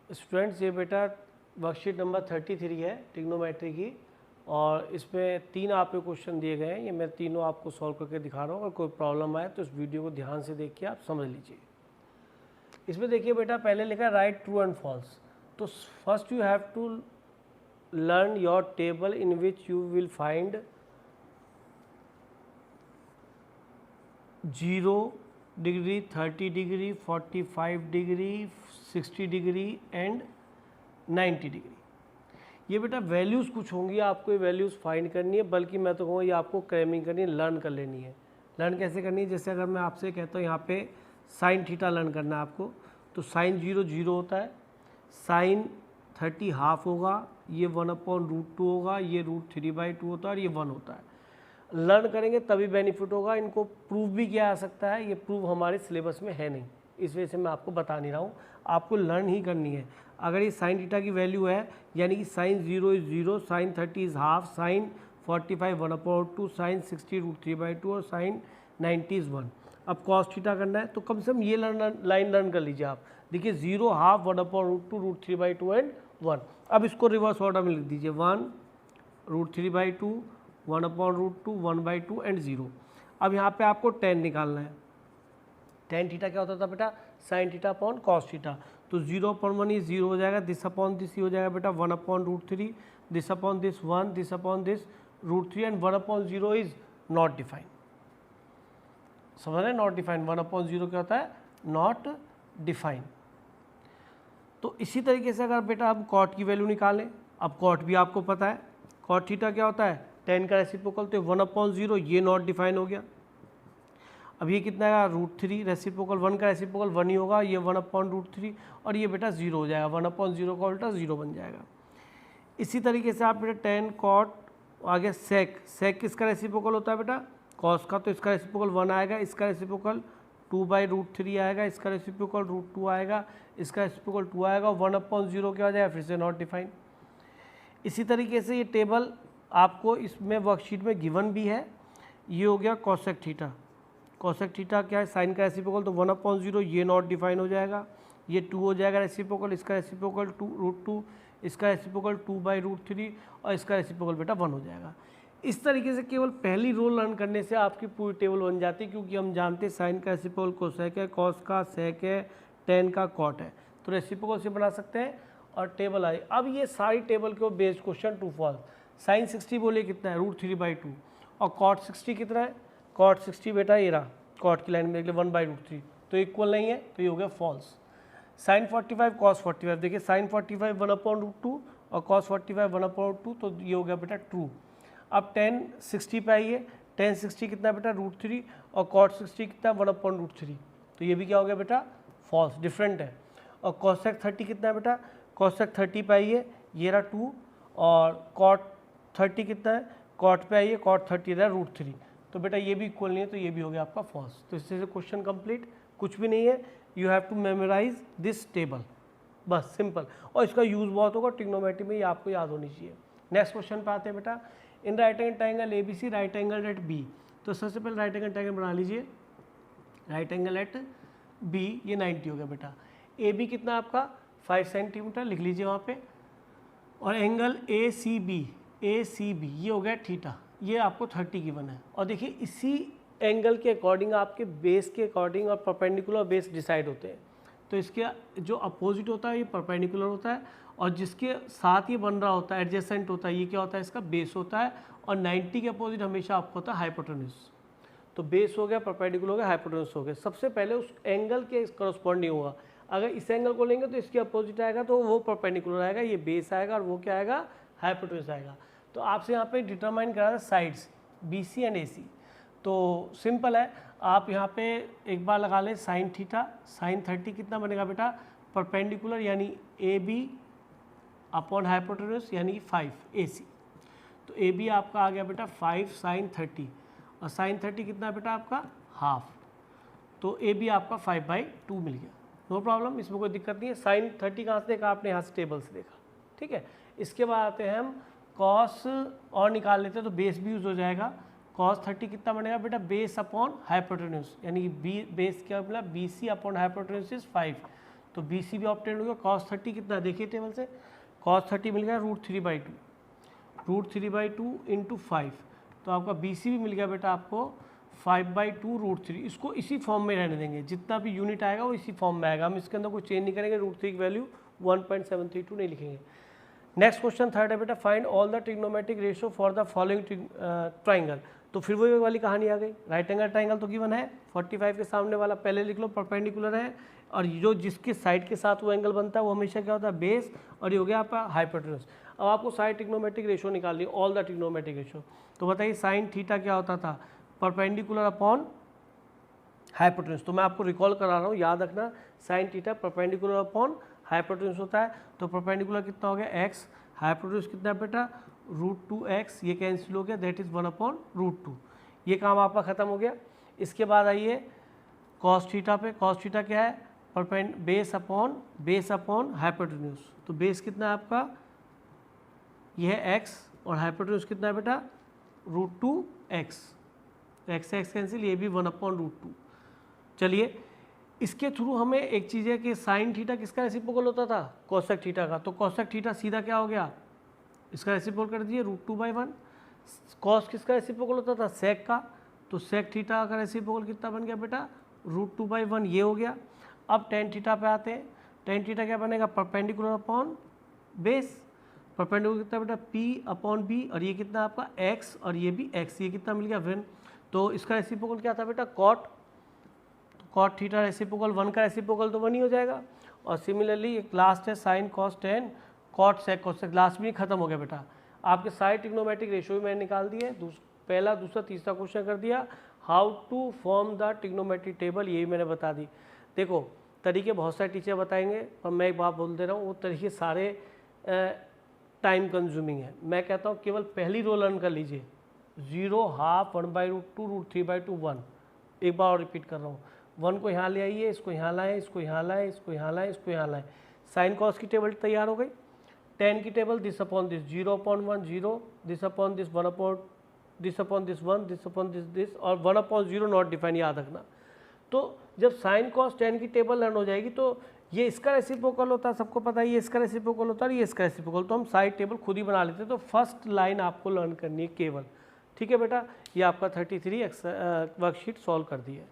Students ये बेटा worksheet number 33 है ट्रिग्नोमेट्री की, और इसमें 3 आपके क्वेश्चन दिए गए हैं। ये मैं तीनों आपको सॉल्व करके दिखा रहा हूँ। अगर कोई प्रॉब्लम आए तो इस वीडियो को ध्यान से देखिए, आप समझ लीजिए। इसमें देखिए बेटा, पहले लिखा है राइट ट्रू एंड फॉल्स। तो first you have to learn your table in which you will find 0 degree, 30 degree, 45 degree, 60 degree and 90 degree. ये बेटा वैल्यूज़ कुछ होंगी, आपको ये वैल्यूज़ फाइंड करनी है, बल्कि मैं तो कहूँ ये आपको क्रैमिंग करनी है, लर्न कर लेनी है। लर्न कैसे करनी है? जैसे अगर मैं आपसे कहता हूँ यहाँ पे साइन थीटा लर्न करना है आपको, तो साइन 0 0 होता है, साइन 30 हाफ होगा, ये 1/√2 होगा, ये √3/2 होता है और ये 1 होता है। लर्न करेंगे तभी बेनिफिट होगा। इनको प्रूव भी किया जा सकता है, ये प्रूव हमारे सिलेबस में है नहीं, इस वजह से मैं आपको बता नहीं रहा हूँ। आपको लर्न ही करनी है। अगर ये साइन थीटा की वैल्यू है, यानी कि sine 0 is 0, sine 30 is half, sine 45 1/2, sine 60 √3/2 और साइन 90 इज़ 1। अब कॉस थीटा करना है तो कम से कम ये लाइन लर्न कर लीजिए आप। देखिए 0 हाफ 1/2 √3/2 एंड 1। अब इसको रिवर्स ऑर्डर में लिख दीजिए, 1 √3/2, 1/√2, 1/2 एंड 0। अब यहाँ पे आपको tan निकालना है। tan थीटा क्या होता था बेटा? Sine theta upon cos theta. तो 0/1 ये 0 हो जाएगा, दिस अपॉन दिस हो जाएगा बेटा 1/√3, this upon this 1, this upon this √3 and 1/0 is not defined. समझ रहे हैं? Not defined. 1/0 क्या होता है? Not defined. तो इसी तरीके से अगर बेटा हम कॉट की वैल्यू निकालें, अब कॉट भी आपको पता है, कॉट थीटा क्या होता है? tan का रेसिप्रोकल, तो 1/0 ये नॉट डिफाइन हो गया। अब ये कितना है? √3 रेसिप्रोकल, 1 का रेसिप्रोकल 1 ही होगा, ये 1/√3 और ये बेटा 0 हो जाएगा, 1/0 का उल्टा 0 बन जाएगा। इसी तरीके से आप बेटा tan कॉट आगे सेक, सेक किसका रेसिप्रोकल होता है बेटा? कॉस का, तो इसका रेसिप्रोकल 1 आएगा, इसका रेसिप्रोकल 2/√3 आएगा, इसका रेसिप्रोकल √2 आएगा, इसका रेसिप्रोकल 2 आएगा, 1/0 क्या हो जाएगा? फिर से नॉट डिफाइन। इसी तरीके से ये टेबल आपको इसमें वर्कशीट में गिवन भी है। ये हो गया कोसेक थीटा। कोसेक थीटा क्या है? साइन का रेसिप्रोकल, तो 1/0 ये नॉट डिफाइन हो जाएगा, ये 2 हो जाएगा रेसिप्रोकल, इसका रेसिप्रोकल 2√2, इसका रेसिप्रोकल 2/√3 और इसका रेसिप्रोकल बेटा 1 हो जाएगा। इस तरीके से केवल पहली रो लर्न करने से आपकी पूरी टेबल बन जाती है, क्योंकि हम जानते हैं साइन का रेसिप्रोकल कोसेक है, कॉस का सेक है, tan का कॉट है, तो रेसिप्रोकल से बना सकते हैं और टेबल आई। अब ये सारी टेबल के based question true false. Sine 60 बोलिए कितना है? √3/2 और कॉट 60 कितना है? कॉट 60 बेटा ये रहा, कॉट की लाइन में देख ले 1/√3, तो इक्वल नहीं है, तो ये हो गया फॉल्स। साइन 45 कॉस 45, देखिए साइन 45 1/√2 और कॉस 45 1/2, तो ये हो गया बेटा ट्रू। अब tan 60 पे आइए, tan 60 कितना बेटा? √3 और कॉट 60 कितना? 1/√3, तो ये भी क्या हो गया बेटा? फॉल्स, डिफरेंट है। और कॉसेक 30 कितना है बेटा? कॉसेक 30 पे आइए, ये रहा 2 और कॉट 30 कितना है? कॉट पे आइए, कॉट 30 रहा √3, तो बेटा ये भी इक्वल नहीं है, तो ये भी हो गया आपका फॉल्स। तो इससे से क्वेश्चन कंप्लीट, कुछ भी नहीं है। You have to memorise this table, बस सिंपल। और इसका यूज़ बहुत होगा ट्रिग्नोमेट्री में, ये आपको याद होनी चाहिए। नेक्स्ट क्वेश्चन पे आते हैं बेटा। In right angle triangle ABC, right angle at B। तो सबसे पहले राइट एंगल ट्रायंगल बना लीजिए। राइट एंगल एट B ये 90 हो गया बेटा। AB कितना है आपका? 5 सेंटीमीटर, लिख लीजिए वहाँ पे। और एंगल ACB ये हो गया थीटा, ये आपको 30 गिवन है। और देखिए इसी एंगल के अकॉर्डिंग आपके बेस के अकॉर्डिंग और परपेंडिकुलर बेस डिसाइड होते हैं। तो इसके जो अपोजिट होता है ये परपेंडिकुलर होता है, और जिसके साथ ये बन रहा होता है एडजेसेंट होता है, ये क्या होता है? इसका बेस होता है। और 90 के अपोजिट हमेशा आपको होता है हाइपोटेन्यूज। तो बेस हो गया, परपेंडिकुलर हो गया, हाइपोटेन्यूज हो गया। सबसे पहले उस एंगल के करस्पॉन्डिंग होगा। अगर इस एंगल को लेंगे तो इसके अपोजिट आएगा, तो वो परपेंडिकुलर आएगा, ये बेस आएगा, और वो क्या आएगा? हाइपोटेन्यूज आएगा। तो आपसे यहाँ पे डिटरमाइन करा है साइड्स BC एंड AC। तो सिंपल है, आप यहाँ पे एक बार लगा लें साइन थीटा। साइन 30 कितना बनेगा बेटा? परपेंडिकुलर यानी AB अपॉन हाइपोटेन्यूज यानी 5 AC। तो AB आपका आ गया बेटा 5 साइन 30, और साइन 30 कितना बेटा आपका? हाफ। तो AB आपका 5/2 मिल गया। नो प्रॉब्लम, इसमें कोई दिक्कत नहीं है। साइन 30 कहाँ से देखा आपने? यहाँ से टेबल से देखा, ठीक है। इसके बाद आते हैं हम कॉस, और निकाल लेते हैं तो बेस भी यूज़ हो जाएगा। कॉस 30 कितना बनेगा बेटा? बेस अपॉन हाइपोटेन्यूज, यानी बेस क्या बोला? BC अपॉन हाइपोटेन्यूज इज 5, तो बी सी भी ऑब्टेन हो गया। कॉस 30 कितना, देखिए टेबल से, कॉस 30 मिल गया √3/2, √3/2 इंटू 5, तो आपका बी सी भी मिल गया बेटा आपको 5/2 √3। इसको इसी फॉर्म में रहने देंगे, जितना भी यूनिट आएगा वो इसी फॉर्म में आएगा, हम इसके अंदर कोई चेंज नहीं करेंगे, √3 की वैल्यू 1.732 नहीं लिखेंगे। नेक्स्ट क्वेश्चन थर्ड है बेटा, find all the trigonometric ratio for the following triangle. तो फिर वही वाली कहानी आ गई, राइट एंगल ट्राइंगल तो गिवन है, 45 के सामने वाला पहले लिख लो, परपेंडिकुलर है, और जो जिसके साइड के साथ वो एंगल बनता है वो हमेशा क्या होता है, बेस, और ये हो गया आपका हाइपोटेन्यूज। अब आपको साइड ट्रिग्नोमेट्रिक रेशियो निकालनी, ऑल द ट्रिग्नोमेट्रिक रेशियो। तो बताइए साइन थीटा क्या होता था, परपेंडिकुलर अपॉन हाइपोटेन्यूज। तो मैं आपको रिकॉल करा रहा हूँ, याद रखना, sine theta perpendicular upon hypotenuse होता है। तो परपेंडिकुलर कितना हो गया x, हाइपोटेन्यूज कितना है बेटा √2x, ये कैंसिल हो गया, दैट इज 1/√2। ये काम आपका खत्म हो गया। इसके बाद आइए कॉस थीटा पे, कॉस थीटा क्या है, बेस अपॉन हाइपोटेन्यूज। तो बेस कितना है आपका, यह है x, और हाइपोटेन्यूज कितना है बेटा √2x, x कैंसिल, ये भी 1/√2। चलिए इसके थ्रू हमें एक चीज़ है कि साइन थीटा किसका रेसिप्रोकल होता था, कोसेक थीटा का। तो कोसेक थीटा सीधा क्या हो गया, इसका रेसिप्रोकल कर दिए √2/1। कॉस किसका रेसिप्रोकल होता था, सेक का, तो सेक थीटा का रेसिप्रोकल कितना बन गया बेटा √2/1, ये हो गया। अब टेन थीटा पे आते हैं, टेन थीटा क्या बनेगा, परपेंडिकुलर अपॉन बेस, परपेंडिकुलर कितना बेटा P/B, और ये कितना आपका x, और ये भी x, ये कितना मिल गया 1। तो इसका रेसिप्रोकल क्या था बेटा कॉट, कॉट थीटा रेसिप्रोकल 1 का रेसिप्रोकल तो 1 ही हो जाएगा। और सिमिलरली एक लास्ट है sine cos 10 cot sec cosec, last में खत्म हो गया बेटा। आपके साइड ट्रिग्नोमेट्रिक रेशियो भी मैंने निकाल दिए, पहला दूसरा तीसरा क्वेश्चन कर दिया। How to form the trigonometric table, ये भी मैंने बता दी। देखो तरीके बहुत सारे टीचर बताएंगे, पर मैं एक बात बोल दे रहा हूँ, वो तरीके सारे टाइम कंज्यूमिंग है। मैं कहता हूँ केवल पहली रो लर्न कर लीजिए, 0, हाफ, 1/√2, √3/2, 1। एक बार और रिपीट कर रहा हूँ, 1 को यहाँ ले आइए, इसको यहाँ लाएँ, इसको यहाँ लाएँ, इसको यहाँ लाएँ, इसको यहाँ लाएँ। साइन कॉस की टेबल तैयार हो गई, टेन की table, this upon this, 0/1 0, this upon this 1 upon this upon this 1, this upon this, और 1/0 नॉट डिफाइन, याद रखना। तो जब साइन कॉस 10 की टेबल लर्न हो जाएगी तो ये इसका रेसिप्रोकल होता है, सबको पता है, ये इसका रेसिप्रोकल होता है, ये इसका रेसिप्रोकल, तो हम साइड टेबल खुद ही बना लेते हैं। तो फर्स्ट लाइन आपको लर्न करनी है केवल, ठीक है बेटा। ये आपका 33 वर्कशीट सॉल्व कर दी है।